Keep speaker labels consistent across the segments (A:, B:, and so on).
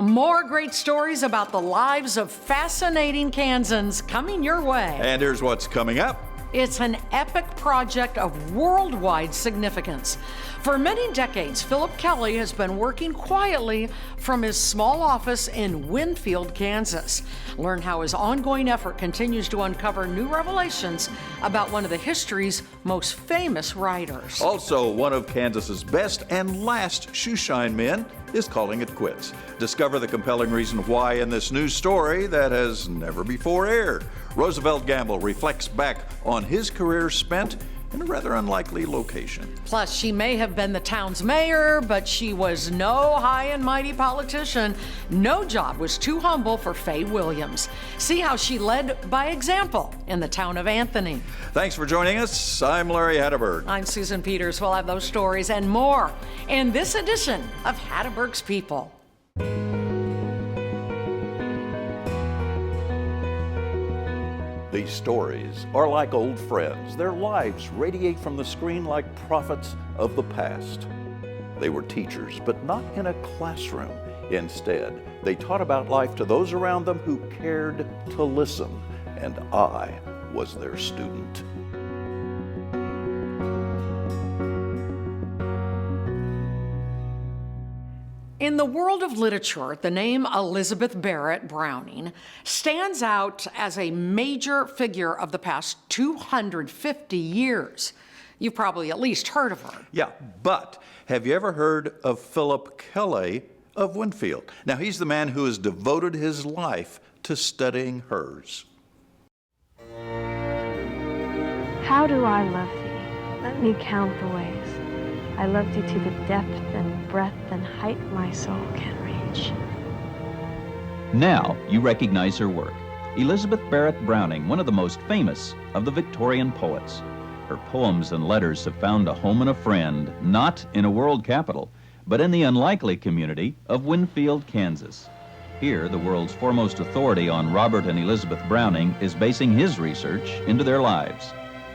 A: More great stories about the lives of fascinating Kansans coming your way.
B: And here's what's coming up.
A: It's an epic project of worldwide significance. For many decades, Philip Kelly has been working quietly from his small office in Winfield, Kansas. Learn how his ongoing effort continues to uncover new revelations about one of the history's most famous writers.
B: Also, one of Kansas's best and last shoeshine men is calling it quits. Discover the compelling reason why in this news story that has never before aired. Roosevelt Gamble reflects back on his career spent in a rather unlikely location.
A: Plus, she may have been the town's mayor, but she was no high and mighty politician. No job was too humble for Faye Williams. See how she led by example in the town of Anthony.
B: Thanks for joining us. I'm Larry Hatteberg.
A: I'm Susan Peters. We'll have those stories and more in this edition of Hatteberg's People.
B: These stories are like old friends. Their lives radiate from the screen like prophets of the past. They were teachers, but not in a classroom. Instead, they taught about life to those around them who cared to listen, and I was their student.
A: In the world of literature, the name Elizabeth Barrett Browning stands out as a major figure of the past 250 years. You've probably at least heard of her.
B: Yeah, but have you ever heard of Philip Kelly of Winfield? Now, he's the man who has devoted his life to studying hers.
C: How do I love thee? Let me count the ways. I love thee to the depth and breadth and height my soul can reach.
D: Now you recognize her work. Elizabeth Barrett Browning, one of the most famous of the Victorian poets. Her poems and letters have found a home and a friend, not in a world capital, but in the unlikely community of Winfield, Kansas. Here, the world's foremost authority on Robert and Elizabeth Browning is basing his research into their lives.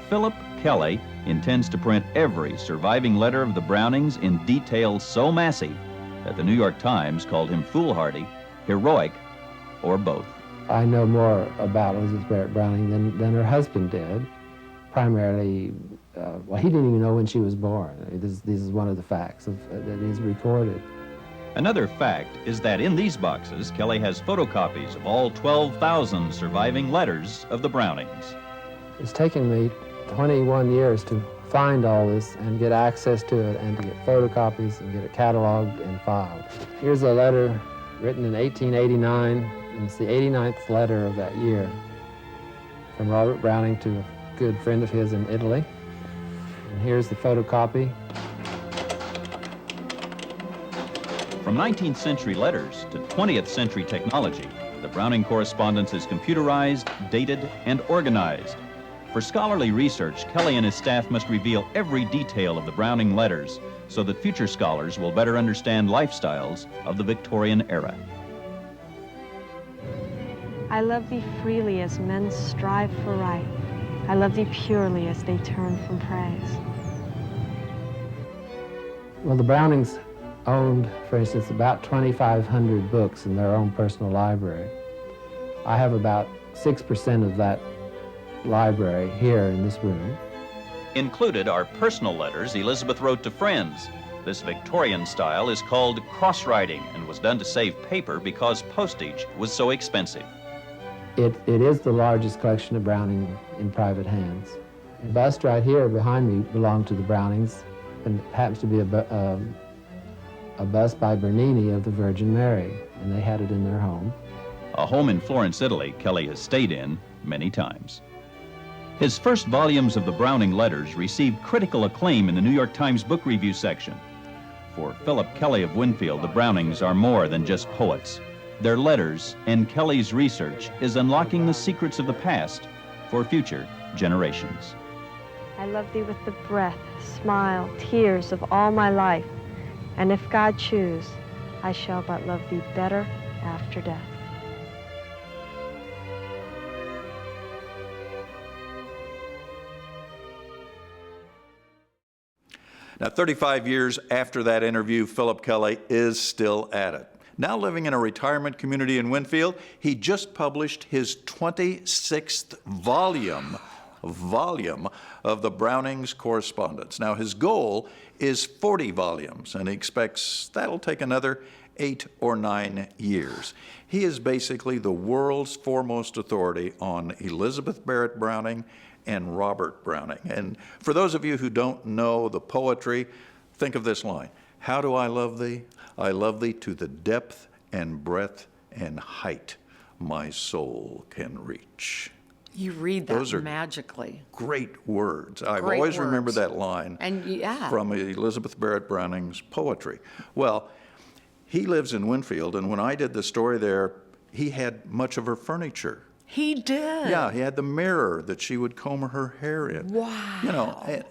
D: Philip Kelly intends to print every surviving letter of the Brownings in detail so massive that the New York Times called him foolhardy, heroic, or both.
E: I know more about Elizabeth Barrett Browning than her husband did. Primarily, well, he didn't even know when she was born. This is one of the facts that is recorded.
D: Another fact is that in these boxes, Kelly has photocopies of all 12,000 surviving letters of the Brownings.
E: It's taken me 21 years to find all this and get access to it and to get photocopies and get it cataloged and filed. Here's a letter written in 1889, and it's the 89th letter of that year from Robert Browning to a good friend of his in Italy. And here's the photocopy.
D: From 19th century letters to 20th century technology, the Browning correspondence is computerized, dated, and organized. For scholarly research, Kelly and his staff must reveal every detail of the Browning letters so that future scholars will better understand lifestyles of the Victorian era.
C: I love thee freely as men strive for right. I love thee purely as they turn from praise.
E: Well, the Brownings owned, for instance, about 2,500 books in their own personal library. I have about 6% of that library here in this room.
D: Included are personal letters Elizabeth wrote to friends. This Victorian style is called cross-writing and was done to save paper because postage was so expensive.
E: It is the largest collection of Browning in private hands. The bust right here behind me belonged to the Brownings, and it happens to be a bust by Bernini of the Virgin Mary, and they had it in their home.
D: A home in Florence, Italy, Kelly has stayed in many times. His first volumes of the Browning letters received critical acclaim in the New York Times book review section. For Philip Kelly of Winfield, the Brownings are more than just poets. Their letters and Kelly's research is unlocking the secrets of the past for future generations.
C: I love thee with the breath, smile, tears of all my life. And if God choose, I shall but love thee better after death.
B: Now, 35 years after that interview, Philip Kelly is still at it. Now living in a retirement community in Winfield, he just published his 26th volume of the Browning's correspondence. Now his goal is 40 volumes, and he expects that'll take another 8 or 9 years. He is basically the world's foremost authority on Elizabeth Barrett Browning and Robert Browning. And for those of you who don't know the poetry, think of this line: "How do I love thee? I love thee to the depth and breadth and height my soul can reach."
A: You read that
B: Those are
A: magically.
B: Great words. I've
A: Great
B: always
A: words.
B: remembered that line from Elizabeth Barrett Browning's poetry. Well, he lives in Winfield, and when I did the story there, he had much of her furniture.
A: He did.
B: Yeah, he had the mirror that she would comb her hair in.
A: Wow.
B: You know,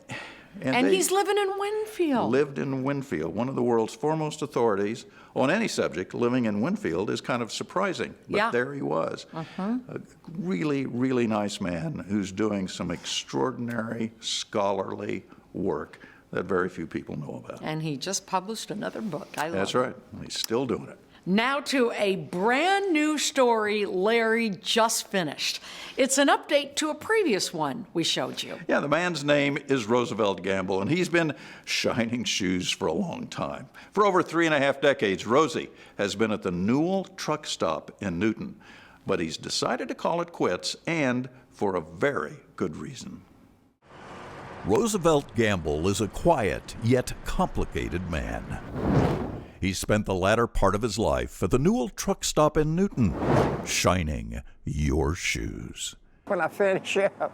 A: and he's living in Winfield.
B: Lived in Winfield, one of the world's foremost authorities on any subject. Living in Winfield is kind of surprising, but there he was. A really, really nice man who's doing some extraordinary scholarly work that very few people know about.
A: And he just published another book. I love it.
B: That's right. He's still doing it.
A: Now to a brand new story Larry just finished. It's an update to a previous one we showed you.
B: Yeah, the man's name is Roosevelt Gamble, and he's been shining shoes for a long time. For over 3.5 decades, Rosie has been at the Newell truck stop in Newton, but he's decided to call it quits, and for a very good reason. Roosevelt Gamble is a quiet yet complicated man. He spent the latter part of his life at the Newell truck stop in Newton, shining your shoes.
F: When I finish up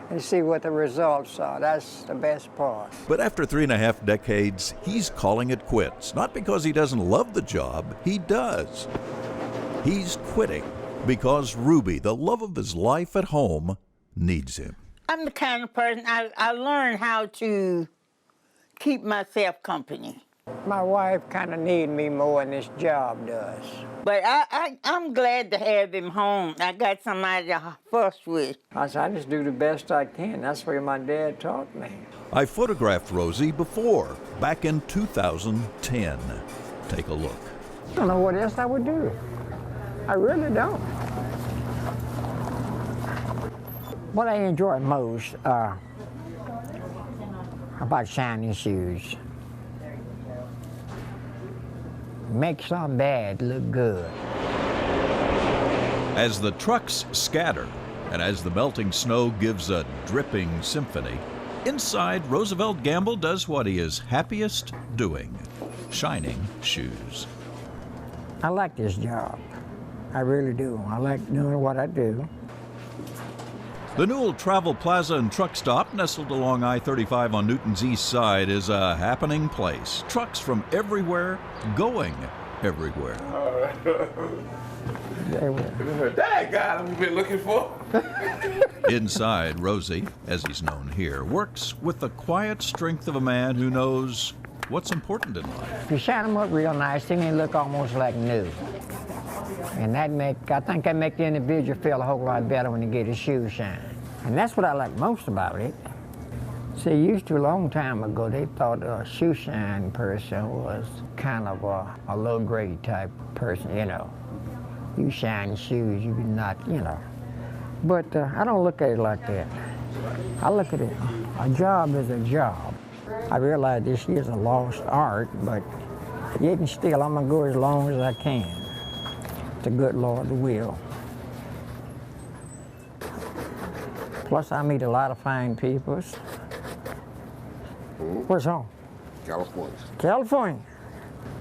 F: and see what the results are, that's the best part.
B: But after 3.5 decades, he's calling it quits. Not because he doesn't love the job, he does. He's quitting because Ruby, the love of his life at home, needs him.
G: I'm the kind of person, I learned how to keep myself company.
F: My wife kind of needs me more than this job does.
G: But I'm glad to have him home. I got somebody to fuss with.
F: I just do the best I can. That's what my dad taught me.
B: I photographed Rosie before, back in 2010. Take a look.
F: I don't know what else I would do. I really don't. What I enjoy most about shiny shoes. Make some bad look good.
B: As the trucks scatter, and as the melting snow gives a dripping symphony, inside, Roosevelt Gamble does what he is happiest doing: shining shoes.
F: I like this job. I really do. I like doing what I do.
B: The Newell Travel Plaza and Truck Stop, nestled along I-35 on Newton's east side, is a happening place. Trucks from everywhere, going everywhere.
H: That guy we've been looking for.
B: Inside, Rosie, as he's known here, works with the quiet strength of a man who knows what's important in life.
F: You shine them up real nice, then they look almost like new. And I think that make the individual feel a whole lot better when they get his shoes shine. And that's what I like most about it. See, used to a long time ago, they thought a shoe shine person was kind of a low grade type person, you know. You shine your shoes, you not, you know. But I don't look at it like that. I look at it, a job is a job. I realize this is a lost art, but yet and still, I'm gonna go as long as I can. The good Lord will. Plus, I meet a lot of fine people. Where's home?
H: California.
F: California.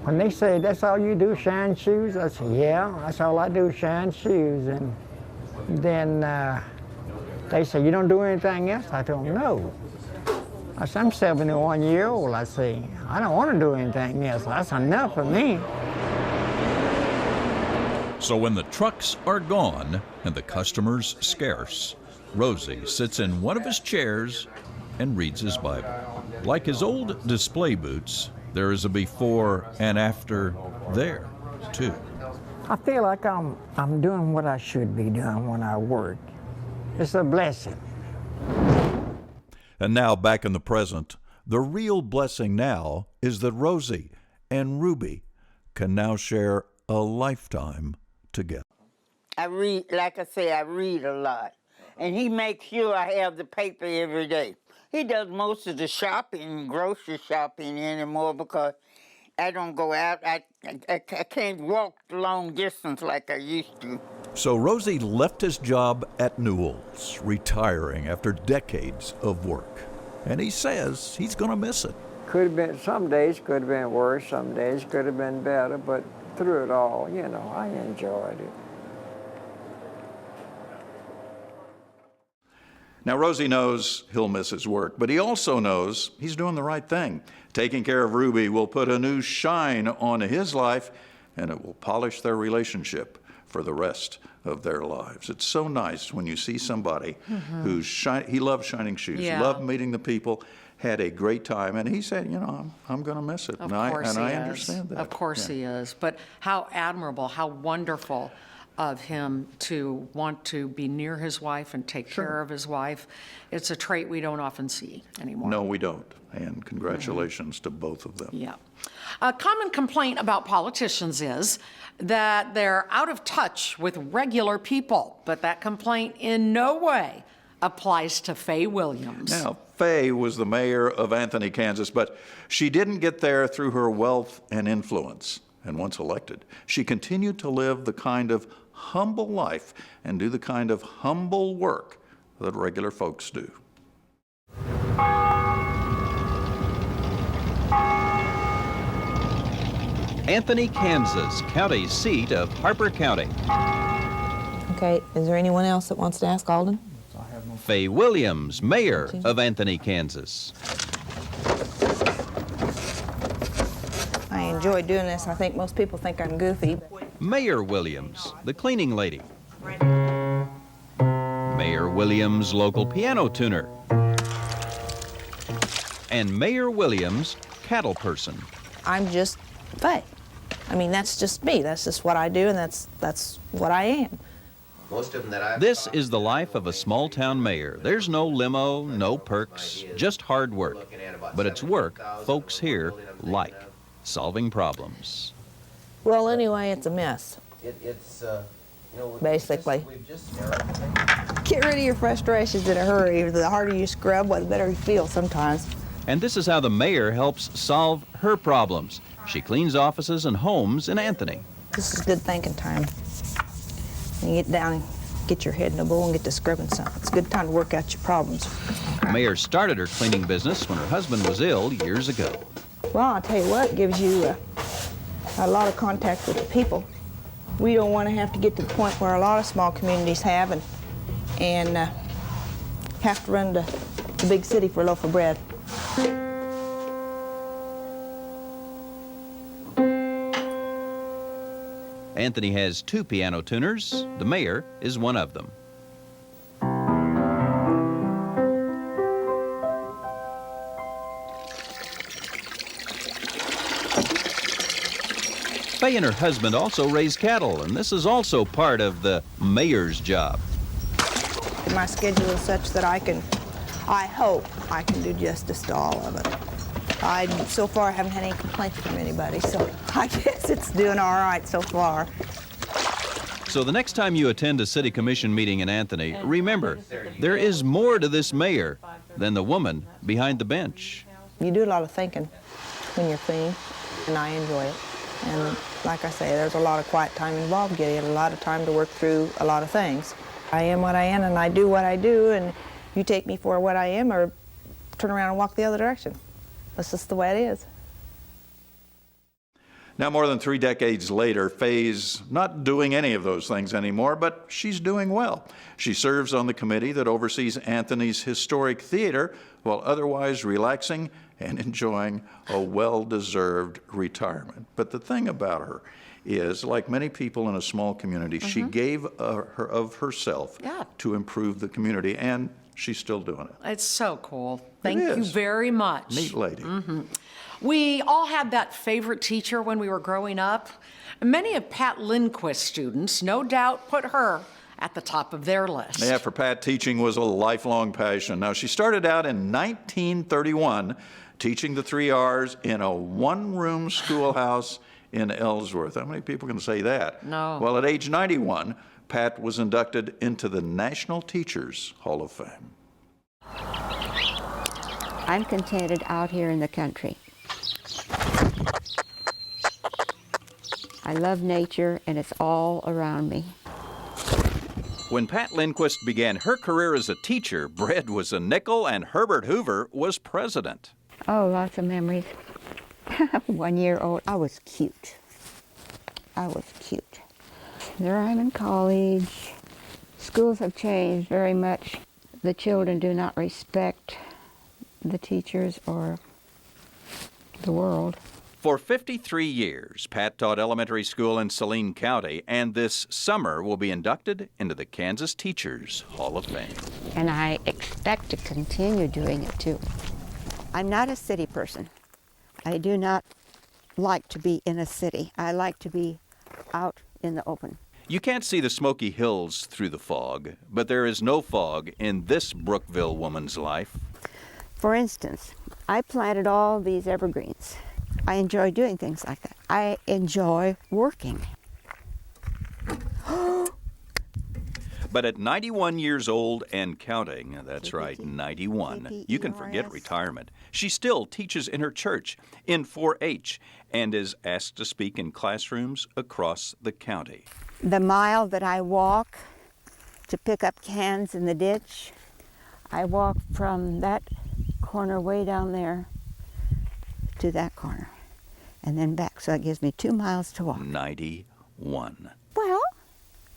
F: When they say, that's all you do, shine shoes, I say, yeah, that's all I do, shine shoes. And then they say, you don't do anything else? I told them, no. I said, I'm 71 years old, I say, I don't want to do anything else. That's enough for me.
B: So when the trucks are gone and the customers scarce, Rosie sits in one of his chairs and reads his Bible. Like his old display boots, there is a before and after there, too.
F: I feel like I'm doing what I should be doing when I work. It's a blessing.
B: And now, back in the present, the real blessing now is that Rosie and Ruby can now share a lifetime together.
G: I read, like I say, I read a lot. And he makes sure I have the paper every day. He does most of the shopping, grocery shopping anymore because I don't go out. I can't walk the long distance like I used to.
B: So Rosie left his job at Newell's, retiring after decades of work. And he says he's going to miss it.
F: Could have been, some days could have been worse, some days could have been better, but through it all, you know, I enjoyed it.
B: Now, Rosie knows he'll miss his work, but he also knows he's doing the right thing. Taking care of Ruby will put a new shine on his life, and it will polish their relationship for the rest of their lives. It's so nice when you see somebody who's he loves shining shoes, loved meeting the people, had a great time, and he said, you know, I'm going to miss it.
A: Of course
B: I understand that.
A: Of course he is. But how admirable, how wonderful of him to want to be near his wife and take care of his wife. It's a trait we don't often see anymore.
B: No, we don't. And congratulations to both of them.
A: Yeah. A common complaint about politicians is that they're out of touch with regular people, but that complaint in no way applies to Faye Williams.
B: Now, Faye was the mayor of Anthony, Kansas, but she didn't get there through her wealth and influence. And once elected, she continued to live the kind of humble life and do the kind of humble work that regular folks do.
D: Anthony, Kansas, county seat of Harper County.
I: Okay, is there anyone else that wants to ask Alden?
D: Faye Williams, mayor of Anthony, Kansas.
I: I enjoy doing this. I think most people think I'm goofy.
D: Mayor Williams, the cleaning lady. Mayor Williams, local piano tuner. And Mayor Williams, cattle person.
I: I'm just Faye. I mean, that's just me. That's just what I do, and that's what I am.
J: Most of them that I've
D: This is the life of a small-town mayor. There's no limo, no perks, just hard work. But it's work folks here like, solving problems.
I: Well, anyway, it's a mess,
J: it's
I: basically. Get rid of your frustrations in a hurry. The harder you scrub, the better you feel sometimes.
D: And this is how the mayor helps solve her problems. She cleans offices and homes in Anthony.
I: This is good thinking time. You get down and get your head in a bowl and get to scrubbing something. It's a good time to work out your problems.
D: Mayor started her cleaning business when her husband was ill years ago.
I: Well, I'll tell you what, it gives you a lot of contact with the people. We don't want to have to get to the point where a lot of small communities have and have to run to the big city for a loaf of bread.
D: Anthony has 2 piano tuners. The mayor is one of them. Faye and her husband also raise cattle, and this is also part of the mayor's job.
I: My schedule is such that I hope I can do justice to all of it. I so far haven't had any complaints from anybody, so I guess it's doing all right so far.
D: So the next time you attend a city commission meeting in Anthony, remember, there is more to this mayor than the woman behind the bench.
I: You do a lot of thinking when you're cleaning, and I enjoy it. And like I say, there's a lot of quiet time involved, getting a lot of time to work through a lot of things. I am what I am, and I do what I do, and you take me for what I am or turn around and walk the other direction. That's just the way it is.
B: Now, more than 3 decades later, Faye's not doing any of those things anymore, but she's doing well. She serves on the committee that oversees Anthony's historic theater while otherwise relaxing and enjoying a well-deserved retirement. But the thing about her is, like many people in a small community, she gave of herself to improve the community, and she's still doing it.
A: It's so cool. Thank you very much.
B: Neat lady.
A: We all had that favorite teacher when we were growing up. Many of Pat Lindquist's students, no doubt, put her at the top of their list.
B: Yeah, for Pat, teaching was a lifelong passion. Now, she started out in 1931 teaching the 3 R's in a one-room schoolhouse in Ellsworth. How many people can say that?
A: No.
B: Well, at age 91, Pat was inducted into the National Teachers Hall of Fame.
K: I'm contented out here in the country. I love nature, and it's all around me.
D: When Pat Lindquist began her career as a teacher, bread was a nickel and Herbert Hoover was president.
K: Oh, lots of memories. 1 year old, I was cute. I was cute. There I am in college. Schools have changed very much. The children do not respect the teachers or the world.
D: For 53 years, Pat taught elementary school in Saline County, and this summer will be inducted into the Kansas Teachers Hall of Fame.
K: And I expect to continue doing it too. I'm not a city person. I do not like to be in a city. I like to be out in the open.
D: You can't see the Smoky Hills through the fog, but there is no fog in this Brookville woman's life.
K: For instance, I planted all these evergreens. I enjoy doing things like that. I enjoy working.
D: But at 91 years old and counting, that's right, 91, you can forget retirement. She still teaches in her church, in 4-H, and is asked to speak in classrooms across the county.
K: The mile that I walk to pick up cans in the ditch, I walk from that corner way down there to that corner and then back. So that gives me 2 miles to walk.
D: 91.
K: Well,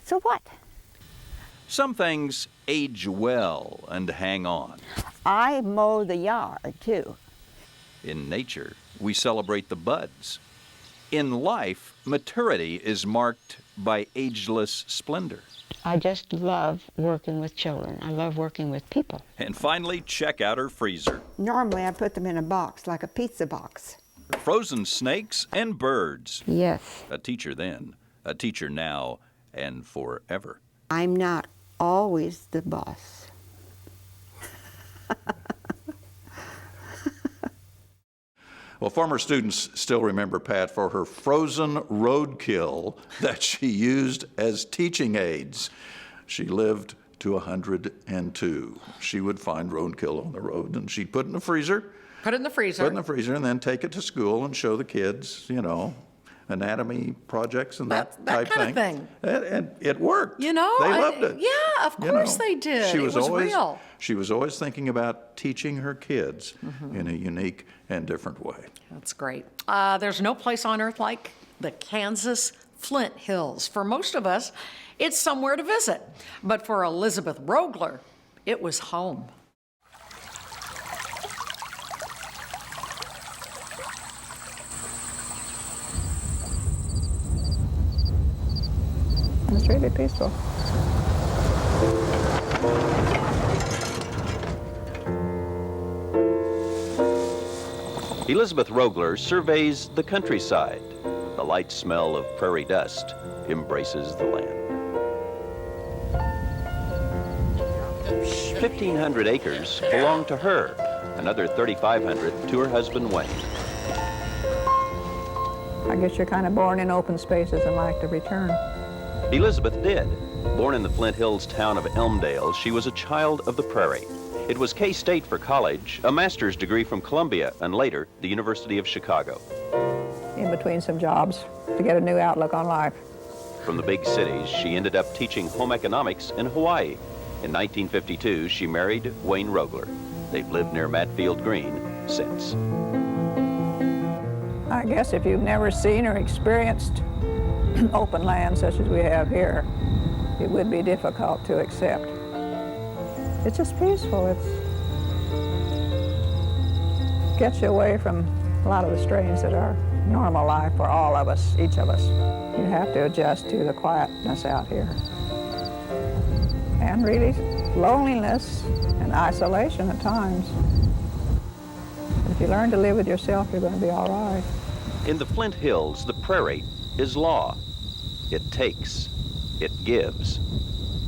K: so what?
D: Some things age well and hang on.
K: I mow the yard, too.
D: In nature, we celebrate the buds. In life, maturity is marked by ageless splendor.
K: I just love working with children. I love working with people.
D: And finally, check out her freezer.
K: Normally, I put them in a box, like a pizza box.
D: Frozen snakes and birds.
K: Yes.
D: A teacher then, a teacher now, and forever.
K: I'm not always the boss.
B: Well, former students still remember Pat for her frozen roadkill that she used as teaching aids. She lived to 102. She would find roadkill on the road, and she'd put it in the freezer.
A: Put it in the freezer.
B: Put it in the freezer, and then take it to school and show the kids, you know, anatomy projects and that type
A: kind of thing.
B: And it worked.
A: You know,
B: they loved it.
A: Yeah, of course they did.
B: It was always
A: real.
B: She was always thinking about teaching her kids in a unique and different way.
A: That's great. There's no place on earth like the Kansas Flint Hills. For most of us, it's somewhere to visit. But for Elizabeth Rogler, it was home.
L: It's really peaceful.
D: Elizabeth Rogler surveys the countryside. The light smell of prairie dust embraces the land. 1,500 acres belong to her, another 3,500 to her husband Wayne.
L: I guess you're kind of born in open spaces and like to return.
D: Elizabeth did. Born in the Flint Hills town of Elmdale, she was a child of the prairie. It was K-State for college, a master's degree from Columbia, and later the University of Chicago.
L: In between some jobs to get a new outlook on life.
D: From the big cities, she ended up teaching home economics in Hawaii. In 1952, she married Wayne Rogler. They've lived near Matfield Green since.
L: I guess if you've never seen or experienced open land such as we have here, it would be difficult to accept. It's just peaceful. It gets you away from a lot of the strains that are normal life for all of us, each of us. You have to adjust to the quietness out here. And really, loneliness and isolation at times. If you learn to live with yourself, you're going to be all right.
D: In the Flint Hills, the prairie is law. It takes, it gives,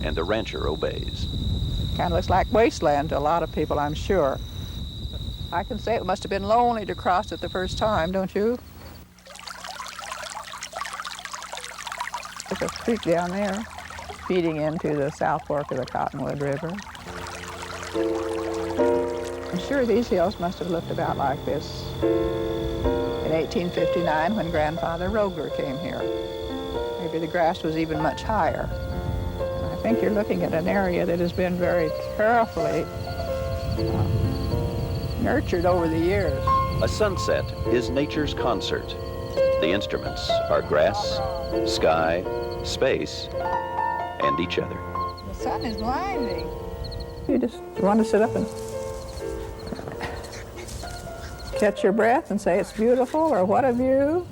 D: and the rancher obeys.
L: Kind of looks like wasteland to a lot of people, I'm sure. I can say it must have been lonely to cross it the first time, don't you? There's a creek down there feeding into the South Fork of the Cottonwood River. I'm sure these hills must have looked about like this in 1859 when Grandfather Rover came here. Maybe the grass was even much higher. And I think you're looking at an area that has been very carefully nurtured over the years.
D: A sunset is nature's concert. The instruments are grass, sky, space, and each other.
L: The sun is blinding. You just want to sit up and catch your breath and say it's beautiful, or what a view.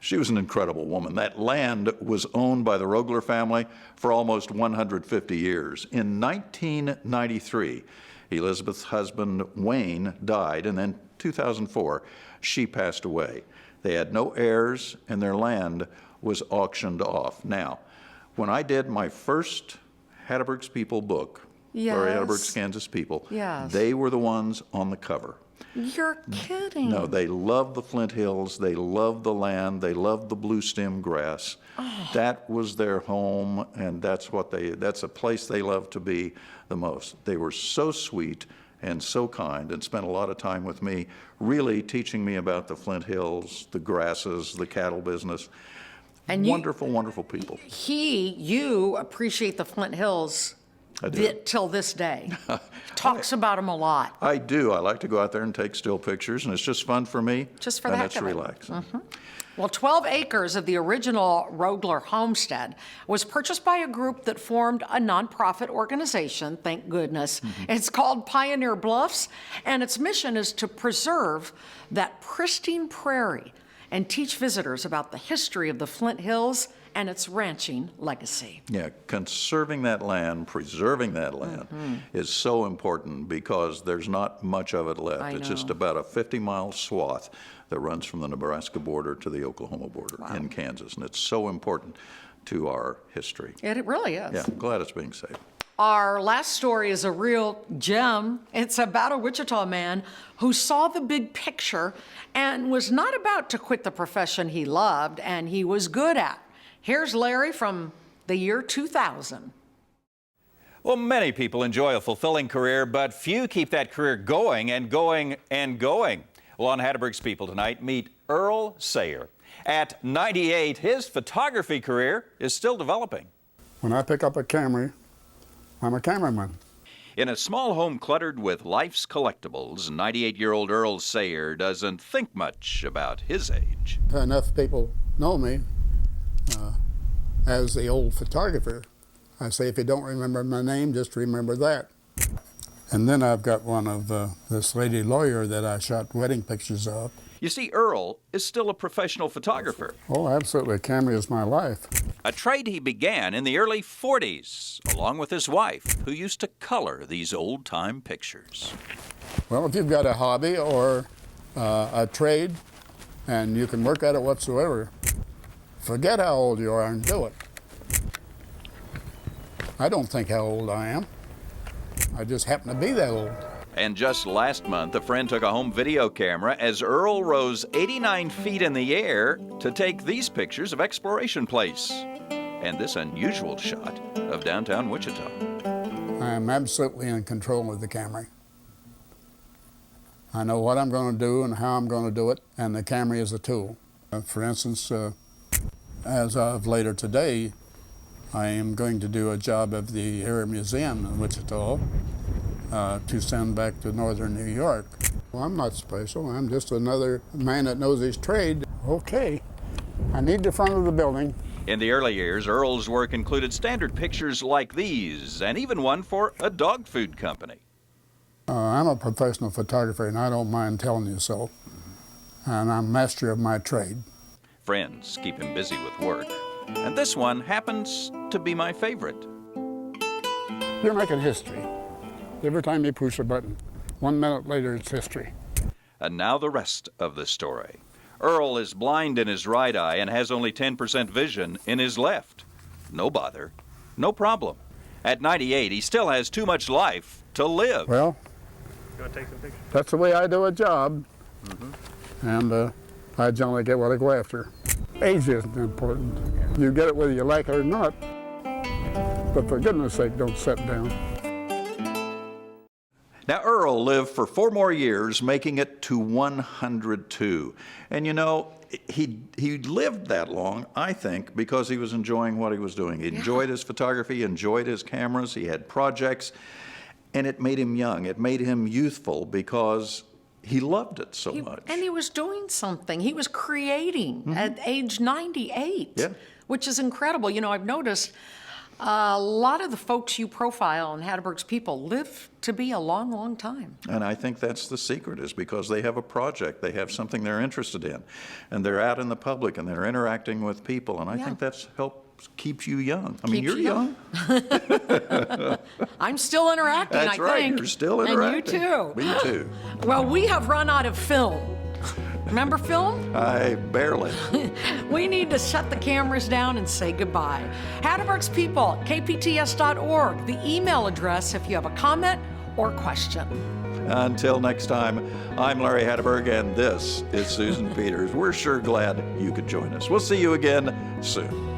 B: She was an incredible woman. That land was owned by the Rogler family for almost 150 years. In 1993, Elizabeth's husband, Wayne, died, and then 2004, she passed away. They had no heirs, and their land was auctioned off. Now, when I did my first Hatteberg's People book,
A: Yes.
B: or Hatteberg's Kansas People,
A: Yes.
B: they were the ones on the cover.
A: You're kidding.
B: No, they loved the Flint Hills, they loved the land, they loved the blue stem grass.
A: Oh.
B: That was their home, and that's a place they loved to be the most. They were so sweet and so kind and spent a lot of time with me, really teaching me about the Flint Hills, the grasses, the cattle business.
A: And
B: wonderful, wonderful people.
A: You appreciate the Flint Hills
B: I do.
A: till this day. Talks about them a lot.
B: I do. I like to go out there and take still pictures, and it's just fun for me.
A: Just for the heck of it.
B: And it's relaxing.
A: Well, 12 acres of the original Rogler homestead was purchased by a group that formed a nonprofit organization, thank goodness. It's called Pioneer Bluffs, and its mission is to preserve that pristine prairie and teach visitors about the history of the Flint Hills and its ranching legacy.
B: Yeah, conserving that land, preserving that land is so important because there's not much of it left.
A: I
B: It's
A: know.
B: just about a 50-mile swath that runs from the Nebraska border to the Oklahoma border
A: Wow.
B: in Kansas, and it's so important to our history.
A: It really is.
B: Yeah, I'm glad it's being saved.
A: Our last story is a real gem. It's about a Wichita man who saw the big picture and was not about to quit the profession he loved and he was good at. Here's Larry from the year 2000.
D: Well, many people enjoy a fulfilling career, but few keep that career going and going and going. Well, on Hatteberg's People tonight, meet Earl Sayer. At 98, his photography career is still developing.
M: When I pick up a camera, I'm a cameraman.
D: In a small home cluttered with life's collectibles, 98-year-old Earl Sayer doesn't think much about his age.
M: Enough people know me as the old photographer. I say, if you don't remember my name, just remember that. And then I've got one of this lady lawyer that I shot wedding pictures of.
D: You see, Earl is still a professional photographer.
M: Oh, absolutely. Camera is my life.
D: A trade he began in the early 40s, along with his wife, who used to color these old-time pictures.
M: Well, if you've got a hobby or a trade and you can work at it whatsoever, forget how old you are and do it. I don't think how old I am. I just happen to be that old.
D: And just last month, a friend took a home video camera as Earl rose 89 feet in the air to take these pictures of Exploration Place and this unusual shot of downtown Wichita.
M: I am absolutely in control of the camera. I know what I'm going to do and how I'm going to do it, and the camera is a tool. For instance, as of later today, I am going to do a job of the Air Museum in Wichita to send back to northern New York. Well, I'm not special. I'm just another man that knows his trade. Okay, I need the front of the building.
D: In the early years, Earl's work included standard pictures like these, and even one for a dog food company.
M: I'm a professional photographer, and I don't mind telling you so. And I'm master of my trade.
D: Friends keep him busy with work, and this one happens to be my favorite.
M: You're making history. Every time you push a button, 1 minute later it's history.
D: And now the rest of the story. Earl is blind in his right eye and has only 10% vision in his left. No bother, no problem. At 98, he still has too much life to live.
M: Well,
N: You want to take some pictures?
M: that's the way I do a job. and I generally get what I go after. Age isn't important. You get it whether you like it or not, but for goodness sake, don't sit down.
B: Now, Earl lived for 4 more years, making it to 102. And you know, he lived that long, I think, because he was enjoying what he was doing. He enjoyed his photography, enjoyed his cameras, he had projects, and it made him young. It made him youthful because he loved it so much.
A: And he was doing something. He was creating at age 98, which is incredible. You know, I've noticed a lot of the folks you profile on Hatteberg's people live to be a long, long time.
B: And I think that's the secret, is because they have a project, they have something they're interested in, and they're out in the public and they're interacting with people, and I think that's helps keep you young. I mean, you're young.
A: I'm still interacting,
B: That's right,
A: think.
B: you're still interacting.
A: And you too.
B: Me too.
A: Well, we have run out of film. Remember film?
B: I barely.
A: We need to shut the cameras down and say goodbye. Hatteberg's people, kpts.org, the email address if you have a comment or question.
B: Until next time, I'm Larry Hatteberg, and this is Susan Peters. We're sure glad you could join us. We'll see you again soon.